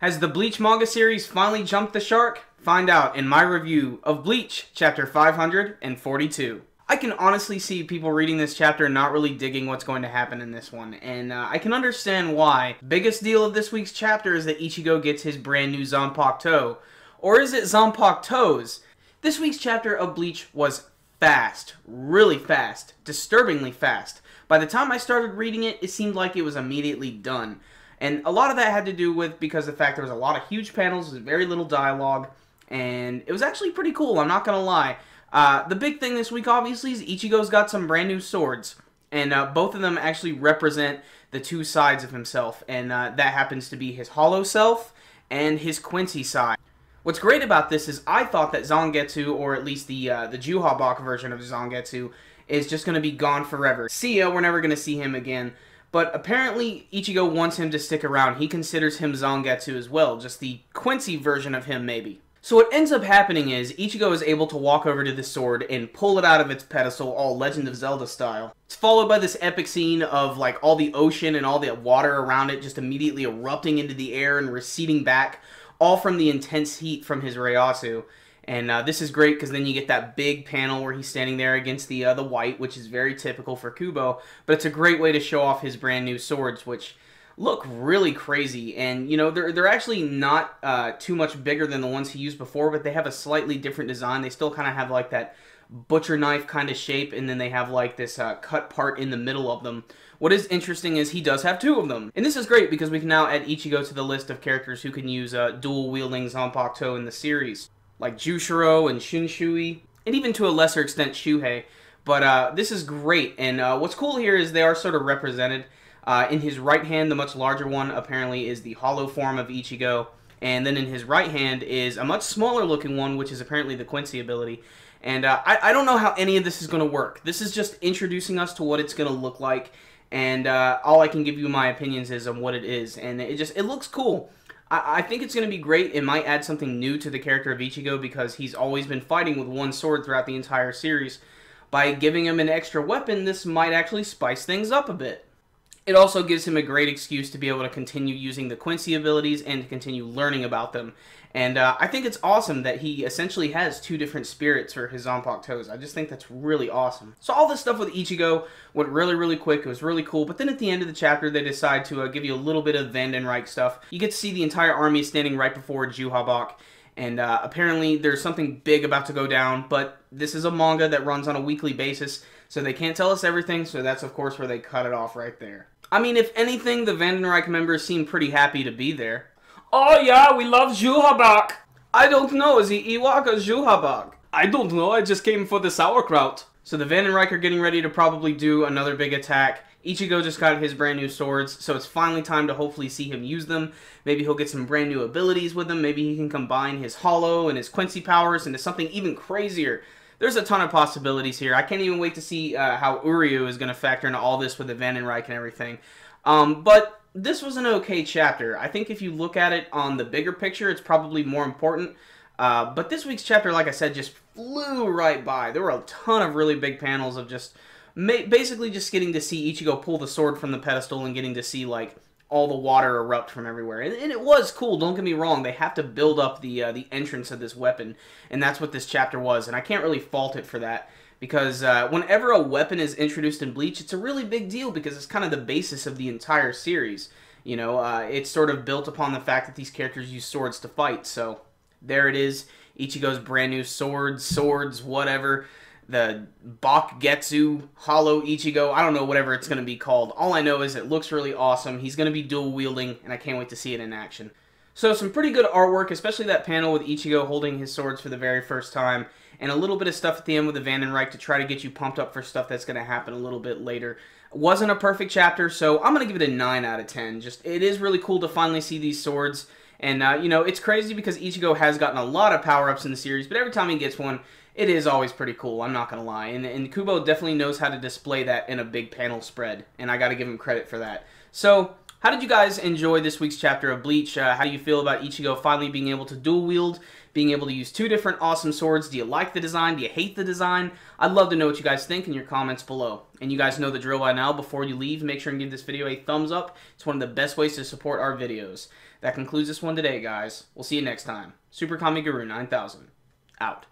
Has the Bleach manga series finally jumped the shark? Find out in my review of Bleach, chapter 542. I can honestly see people reading this chapter not really digging what's going to happen in this one, and I can understand why. Biggest deal of this week's chapter is that Ichigo gets his brand new Zanpakuto. Or is it Zanpakutos? This week's chapter of Bleach was fast. Really fast. Disturbingly fast. By the time I started reading it, it seemed like it was immediately done. And a lot of that had to do with because of the fact there was a lot of huge panels, very little dialogue, and it was actually pretty cool, I'm not gonna lie. The big thing this week, obviously, is Ichigo's got some brand new swords, and both of them actually represent the two sides of himself, and that happens to be his hollow self and his Quincy side. What's great about this is I thought that Zangetsu, or at least the Juhabok version of Zangetsu, is just going to be gone forever. See ya, we're never going to see him again. But apparently Ichigo wants him to stick around. He considers him Zangetsu as well, just the Quincy version of him maybe. So what ends up happening is Ichigo is able to walk over to the sword and pull it out of its pedestal, all Legend of Zelda style. It's followed by this epic scene of like all the ocean and all the water around it just immediately erupting into the air and receding back, all from the intense heat from his Reiatsu. And this is great because then you get that big panel where he's standing there against the white, which is very typical for Kubo. But it's a great way to show off his brand new swords, which look really crazy. And, you know, they're actually not too much bigger than the ones he used before, but they have a slightly different design. They still kind of have like that butcher knife kind of shape, and then they have like this cut part in the middle of them. What is interesting is he does have two of them. And this is great because we can now add Ichigo to the list of characters who can use dual wielding Zanpakuto in the series, like Jushiro and Shinshui, and even to a lesser extent Shuhei. But this is great, and what's cool here is they are sort of represented. In his right hand, the much larger one apparently is the hollow form of Ichigo, and then in his right hand is a much smaller looking one, which is apparently the Quincy ability. And I don't know how any of this is going to work. This is just introducing us to what it's going to look like, and all I can give you my opinions is on what it is, and it looks cool. I think it's going to be great. It might add something new to the character of Ichigo because he's always been fighting with one sword throughout the entire series. By giving him an extra weapon, this might actually spice things up a bit. It also gives him a great excuse to be able to continue using the Quincy abilities and to continue learning about them. And I think it's awesome that he essentially has two different spirits for his Zanpakutos. I just think that's really awesome. So all this stuff with Ichigo went really quick. It was really cool. But then at the end of the chapter, they decide to give you a little bit of Vandenreich stuff. You get to see the entire army standing right before Juhabok. And apparently there's something big about to go down. But this is a manga that runs on a weekly basis, so they can't tell us everything. So that's, of course, where they cut it off right there. I mean, if anything, the Vandenreich members seem pretty happy to be there. Oh yeah, we love Juhabok! I don't know, is he Ewok or Juhabok? I don't know, I just came for the sauerkraut. So the Vandenreich are getting ready to probably do another big attack. Ichigo just got his brand new swords, so it's finally time to hopefully see him use them. Maybe he'll get some brand new abilities with them. Maybe he can combine his Hollow and his Quincy powers into something even crazier. There's a ton of possibilities here. I can't even wait to see how Uryu is going to factor into all this with the Vandenreich and everything. But this was an okay chapter. I think if you look at it on the bigger picture, it's probably more important. But this week's chapter, like I said, just flew right by. There were a ton of really big panels of just basically just getting to see Ichigo pull the sword from the pedestal and getting to see like all the water erupt from everywhere. And it was cool, don't get me wrong. They have to build up the entrance of this weapon, and that's what this chapter was. And I can't really fault it for that, because whenever a weapon is introduced in Bleach, it's a really big deal because it's kind of the basis of the entire series. You know, it's sort of built upon the fact that these characters use swords to fight. So there it is, Ichigo's brand new swords, whatever. The Bakugetsu Hollow Ichigo, I don't know, whatever it's going to be called. All I know is it looks really awesome. He's going to be dual wielding, and I can't wait to see it in action. So some pretty good artwork, especially that panel with Ichigo holding his swords for the very first time, and a little bit of stuff at the end with the Vandenreich to try to get you pumped up for stuff that's going to happen a little bit later. Wasn't a perfect chapter, so I'm going to give it a 9 out of 10. It is really cool to finally see these swords, and you know, it's crazy because Ichigo has gotten a lot of power-ups in the series, but every time he gets one, it is always pretty cool, I'm not going to lie. And Kubo definitely knows how to display that in a big panel spread, and I got to give him credit for that. So, How did you guys enjoy this week's chapter of Bleach? How do you feel about Ichigo finally being able to dual wield, being able to use two different awesome swords? Do you like the design? Do you hate the design? I'd love to know what you guys think in your comments below. And you guys know the drill by now. Before you leave, make sure and give this video a thumbs up. It's one of the best ways to support our videos. That concludes this one today, guys. We'll see you next time. Super Kami Guru 9000, out.